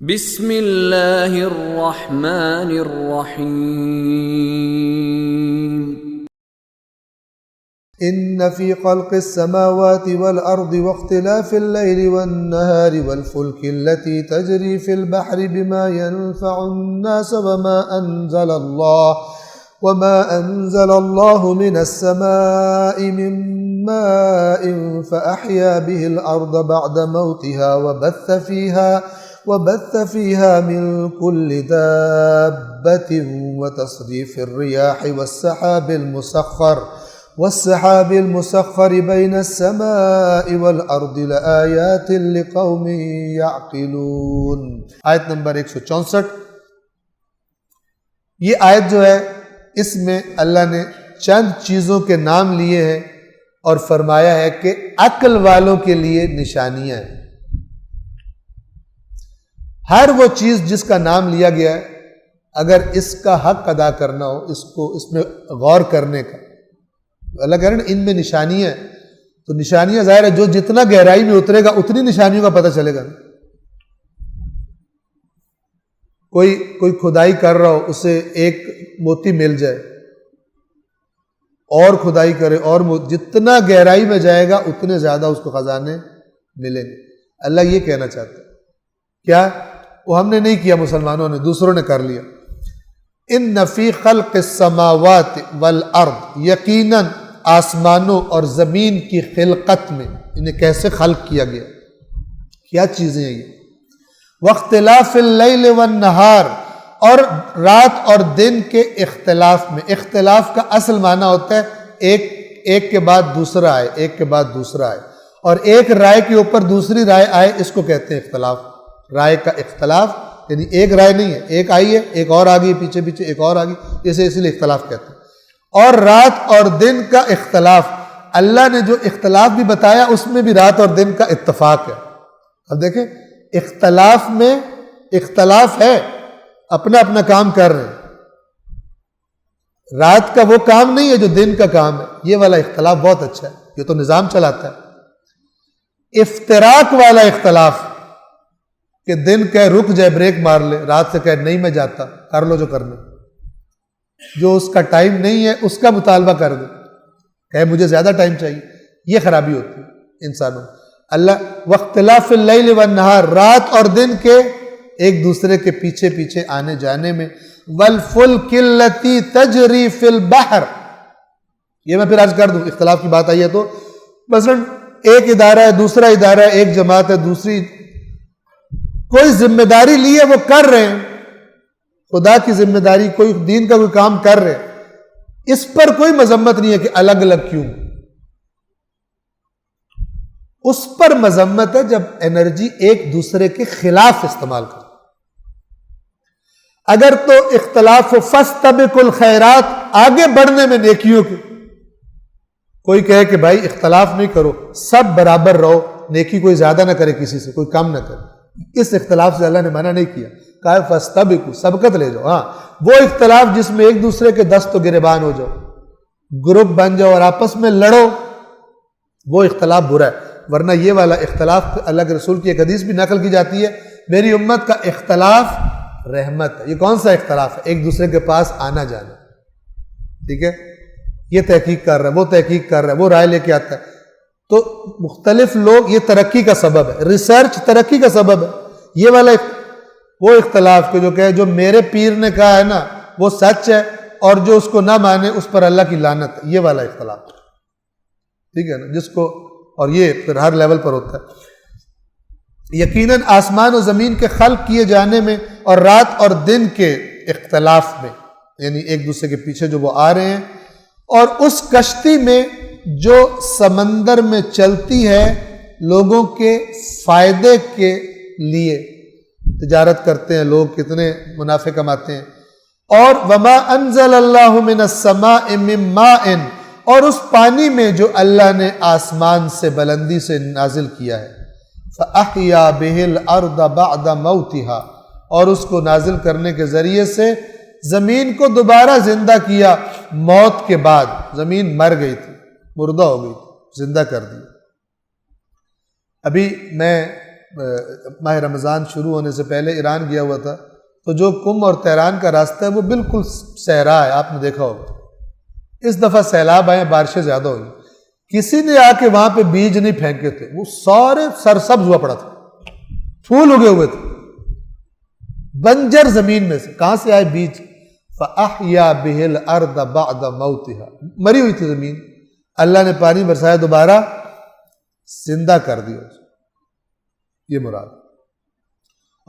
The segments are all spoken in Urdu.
بسم اللہ الرحمن الرحیم ان فی خلق السماوات والارض واختلاف اللیل والنہار والفلک التي تجری فی البحر بما ينفع الناس وما انزل اللہ من السماء من ماء فأحیا به الارض بعد موتها وبث فيها من كل دابة وتصريف الرياح والسحاب المسخر بين السماء والأرض لآيات لقوم يعقلون۔ آیت نمبر 164۔ یہ آیت جو ہے اس میں اللہ نے چند چیزوں کے نام لیے ہیں اور فرمایا ہے کہ عقل والوں کے لیے نشانیاں ہیں۔ ہر وہ چیز جس کا نام لیا گیا ہے، اگر اس کا حق ادا کرنا ہو، اس میں غور کرنے کا، اللہ کہہ رہے ہیں ان میں نشانیاں ہیں، تو نشانیاں ظاہر ہے جو جتنا گہرائی میں اترے گا اتنی نشانیوں کا پتہ چلے گا۔ کوئی کھدائی کر رہا ہو، اسے ایک موتی مل جائے، اور کھدائی کرے اور جتنا گہرائی میں جائے گا اتنے زیادہ اس کو خزانے ملیں گے۔ اللہ یہ کہنا چاہتا ہے کیا؟ وہ ہم نے نہیں کیا، مسلمانوں نے، دوسروں نے کر لیا۔ ان فی خلق السماوات والارض، یقیناً آسمانوں اور زمین کی خلقت میں، انہیں کیسے خلق کیا گیا، کیا چیزیں ہیں یہ؟ واختلاف اللیل والنہار، اور رات اور دن کے اختلاف میں۔ اختلاف کا اصل معنی ہوتا ہے ایک کے بعد دوسرا آئے، ایک کے بعد دوسرا آئے، اور ایک رائے کے اوپر دوسری رائے آئے، اس کو کہتے ہیں اختلاف۔ رائے کا اختلاف یعنی ایک رائے نہیں ہے، ایک آئی ہے، ایک اور آ گئی، پیچھے ایک اور آ گئی، اسے اسی لیے اختلاف کہتے ہیں۔ اور رات اور دن کا اختلاف، اللہ نے جو اختلاف بھی بتایا اس میں بھی رات اور دن کا اتفاق ہے۔ اب دیکھیں اختلاف میں اختلاف ہے، اپنا اپنا کام کر رہے ہیں۔ رات کا وہ کام نہیں ہے جو دن کا کام ہے، یہ والا اختلاف بہت اچھا ہے، یہ تو نظام چلاتا ہے۔ افتراق والا اختلاف کہ دن کہے رک جائے، بریک مار لے، رات سے کہے نہیں میں جاتا، کر لو جو کرنا، جو اس کا ٹائم نہیں ہے اس کا مطالبہ کر دے، کہے مجھے زیادہ ٹائم چاہیے، یہ خرابی ہوتی ہے انسانوں۔ اللہ واختلاف اللیل والنہار، رات اور دن کے ایک دوسرے کے پیچھے پیچھے آنے جانے میں۔ والفلک التی تجری فی البحر، یہ میں پھر آج کر دوں، اختلاف کی بات آئی ہے تو مثلا ایک ادارہ ہے، دوسرا ادارہ ہے، ایک جماعت ہے، دوسری، کوئی ذمہ داری لی ہے وہ کر رہے ہیں، خدا کی ذمہ داری، کوئی دین کا کوئی کام کر رہے ہیں، اس پر کوئی مذمت نہیں ہے کہ الگ الگ کیوں۔ اس پر مذمت ہے جب انرجی ایک دوسرے کے خلاف استعمال کرو۔ اگر تو اختلاف و فاستبقوا الخیرات، آگے بڑھنے میں نیکیوں کے، کوئی کہے کہ بھائی اختلاف نہیں کرو، سب برابر رہو، نیکی کوئی زیادہ نہ کرے کسی سے، کوئی کم نہ کرے، اس اختلاف سے اللہ نے منع نہیں کیا، کہا فاستبقوا، سبقت لے جاؤ۔ ہاں وہ اختلاف جس میں ایک دوسرے کے دست و گریبان ہو جاؤ، گروپ بن جاؤ اور آپس میں لڑو، وہ اختلاف برا ہے۔ ورنہ یہ والا اختلاف، اللہ کے رسول کی ایک حدیث بھی نقل کی جاتی ہے، میری امت کا اختلاف رحمت ہے۔ یہ کون سا اختلاف ہے؟ ایک دوسرے کے پاس آنا جانا، ٹھیک ہے، یہ تحقیق کر رہا ہے، وہ تحقیق کر رہا ہے، وہ رائے لے کے آتا ہے، تو مختلف لوگ، یہ ترقی کا سبب ہے، ریسرچ ترقی کا سبب ہے۔ یہ والا وہ اختلاف کہ جو کہے جو میرے پیر نے کہا ہے نا وہ سچ ہے، اور جو اس کو نہ مانے اس پر اللہ کی لعنت ہے، یہ والا اختلاف، ٹھیک ہے نا، جس کو، اور یہ پھر ہر لیول پر ہوتا ہے۔ یقیناً آسمان و زمین کے خلق کیے جانے میں اور رات اور دن کے اختلاف میں، یعنی ایک دوسرے کے پیچھے جو وہ آ رہے ہیں، اور اس کشتی میں جو سمندر میں چلتی ہے لوگوں کے فائدے کے لیے، تجارت کرتے ہیں لوگ، کتنے منافع کماتے ہیں۔ اور وما انزل اللہ من السماء من ماء، اور اس پانی میں جو اللہ نے آسمان سے بلندی سے نازل کیا ہے، فَأَحْيَا بِهِ الْأَرْضَ بَعْدَ مَوْتِهَا، اور اس کو نازل کرنے کے ذریعے سے زمین کو دوبارہ زندہ کیا، موت کے بعد زمین مر گئی تھی، مردہ ہو گئی تھی، زندہ کر دی۔ ابھی میں ماہ رمضان شروع ہونے سے پہلے ایران گیا ہوا تھا، تو جو کم اور تہران کا راستہ ہے وہ بالکل صحرا ہے، آپ نے دیکھا ہوگا۔ اس دفعہ سیلاب آئے، بارشیں زیادہ ہوئی، کسی نے آ کے وہاں پہ بیج نہیں پھینکے تھے، وہ سارے سرسبز ہوا پڑا تھا، پھول اگے ہوئے تھے بنجر زمین میں سے۔ کہاں سے آئے بیج؟ فَأَحْيَا بِهِ الْأَرْضَ بَعْدَ مَوْتِهَا، مری ہوئی تھی زمین، اللہ نے پانی برسایا، دوبارہ زندہ کر دیا، یہ مراد۔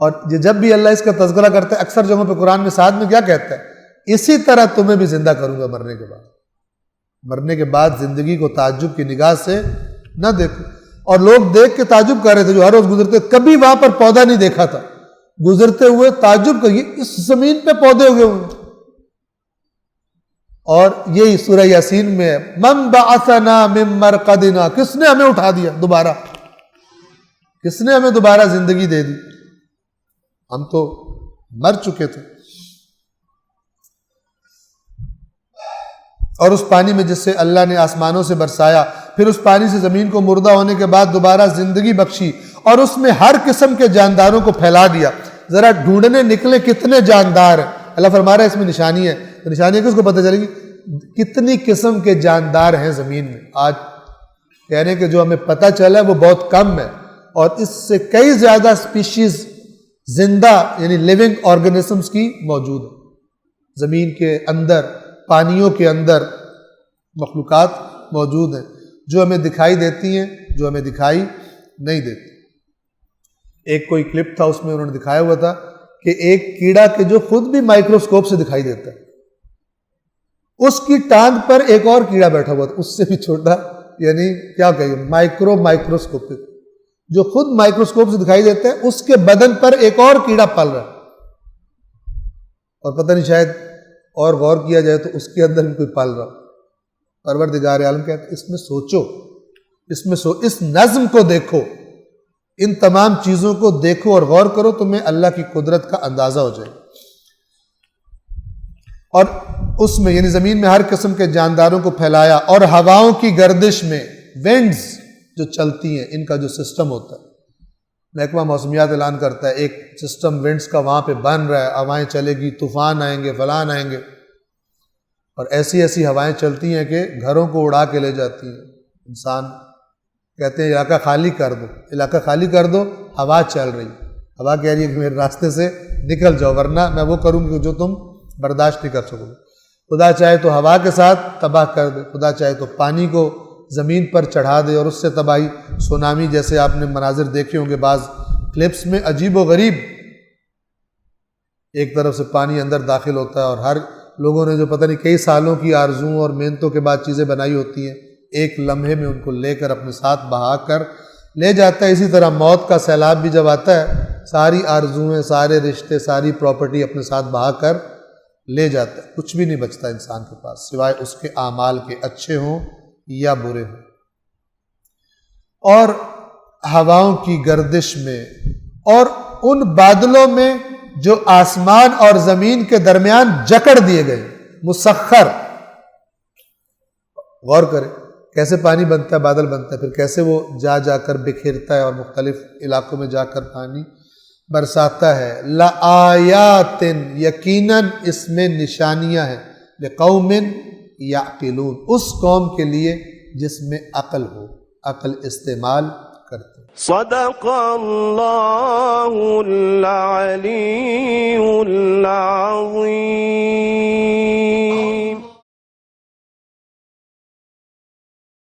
اور جب بھی اللہ اس کا تذکرہ کرتا ہے اکثر جگہوں پہ قرآن میں ساتھ میں کیا کہتا ہے؟ اسی طرح تمہیں بھی زندہ کروں گا مرنے کے بعد۔ مرنے کے بعد زندگی کو تعجب کی نگاہ سے نہ دیکھو۔ اور لوگ دیکھ کے تعجب کر رہے تھے جو ہر روز گزرتے، کبھی وہاں پر پودا نہیں دیکھا تھا، گزرتے ہوئے تعجب کریے اس زمین پہ پودے اگے ہوئے۔ اور یہی سورہ یاسین میں ہے، من بعثنا من مرقدنا، کس نے ہمیں اٹھا دیا دوبارہ، کس نے ہمیں دوبارہ زندگی دے دی، ہم تو مر چکے تھے۔ اور اس پانی میں جس سے اللہ نے آسمانوں سے برسایا، پھر اس پانی سے زمین کو مردہ ہونے کے بعد دوبارہ زندگی بخشی، اور اس میں ہر قسم کے جانداروں کو پھیلا دیا۔ ذرا ڈھونڈنے نکلے کتنے جاندار ہیں، اللہ فرما رہا ہے اس میں نشانی ہے، تو نشانی کس کو پتہ چلے گی؟ کتنی قسم کے جاندار ہیں زمین میں۔ آج کہنے کہ جو ہمیں پتہ چلا ہے وہ بہت کم ہے، اور اس سے کئی زیادہ سپیشیز زندہ یعنی لیونگ آرگنزمز کی موجود ہے زمین کے اندر، پانیوں کے اندر مخلوقات موجود ہیں جو ہمیں دکھائی دیتی ہیں، جو ہمیں دکھائی نہیں دیتی۔ ایک کوئی کلپ تھا، اس میں انہوں نے دکھایا ہوا تھا کہ ایک کیڑا کہ جو خود بھی مائکروسکوپ سے دکھائی دیتا ہے، اس کی ٹانگ پر ایک اور کیڑا بیٹھا ہوا تھا، اس سے بھی چھوٹا، یعنی کیا کہیے مائکروسکوپک، جو خود مائکروسکوپ سے دکھائی دیتا ہے، اس کے بدن پر ایک اور کیڑا پل رہا ہے، اور پتہ نہیں شاید اور غور کیا جائے تو اس کے اندر بھی کوئی پل رہا۔ پروردگار عالم کہتے ہیں اس میں سوچو، اس نظم کو دیکھو، ان تمام چیزوں کو دیکھو اور غور کرو، تمہیں اللہ کی قدرت کا اندازہ ہو جائے۔ اور اس میں یعنی زمین میں ہر قسم کے جانداروں کو پھیلایا، اور ہواؤں کی گردش میں، وینڈز جو چلتی ہیں، ان کا جو سسٹم ہوتا ہے، محکمہ موسمیات اعلان کرتا ہے ایک سسٹم وینڈز کا وہاں پہ بن رہا ہے، ہوائیں چلے گی، طوفان آئیں گے، فلان آئیں گے، اور ایسی ایسی ہوائیں چلتی ہیں کہ گھروں کو اڑا کے لے جاتی ہیں۔ انسان کہتے ہیں علاقہ خالی کر دو، علاقہ خالی کر دو، ہوا چل رہی، ہوا کہہ رہی ہے کہ میرے راستے سے نکل جاؤ ورنہ میں وہ کروں گی جو تم برداشت نہیں کر سکو گے۔ خدا چاہے تو ہوا کے ساتھ تباہ کر دے، خدا چاہے تو پانی کو زمین پر چڑھا دے اور اس سے تباہی، سونامی جیسے آپ نے مناظر دیکھے ہوں گے بعض کلپس میں، عجیب و غریب، ایک طرف سے پانی اندر داخل ہوتا ہے اور ہر لوگوں نے جو پتہ نہیں کئی سالوں کی آرزوؤں اور محنتوں کے بعد چیزیں بنائی ہوتی ہیں، ایک لمحے میں ان کو لے کر اپنے ساتھ بہا کر لے جاتا ہے۔ اسی طرح موت کا سیلاب بھی جب آتا ہے، ساری آرزوئیں، سارے رشتے، ساری پراپرٹی اپنے ساتھ بہا کر لے جاتا ہے، کچھ بھی نہیں بچتا انسان کے پاس سوائے اس کے اعمال کے، اچھے ہوں یا برے ہوں۔ اور ہواؤں کی گردش میں، اور ان بادلوں میں جو آسمان اور زمین کے درمیان جکڑ دیے گئے، مسخر۔ غور کریں کیسے پانی بنتا ہے، بادل بنتا ہے، پھر کیسے وہ جا جا کر بکھیرتا ہے اور مختلف علاقوں میں جا کر پانی برساتا ہے۔ لآیات، یقیناً اس میں نشانیاں ہیں، لقوم یعقلون، اس قوم کے لیے جس میں عقل ہو، عقل استعمال کرتے۔ صدق اللہ العلی العظیم۔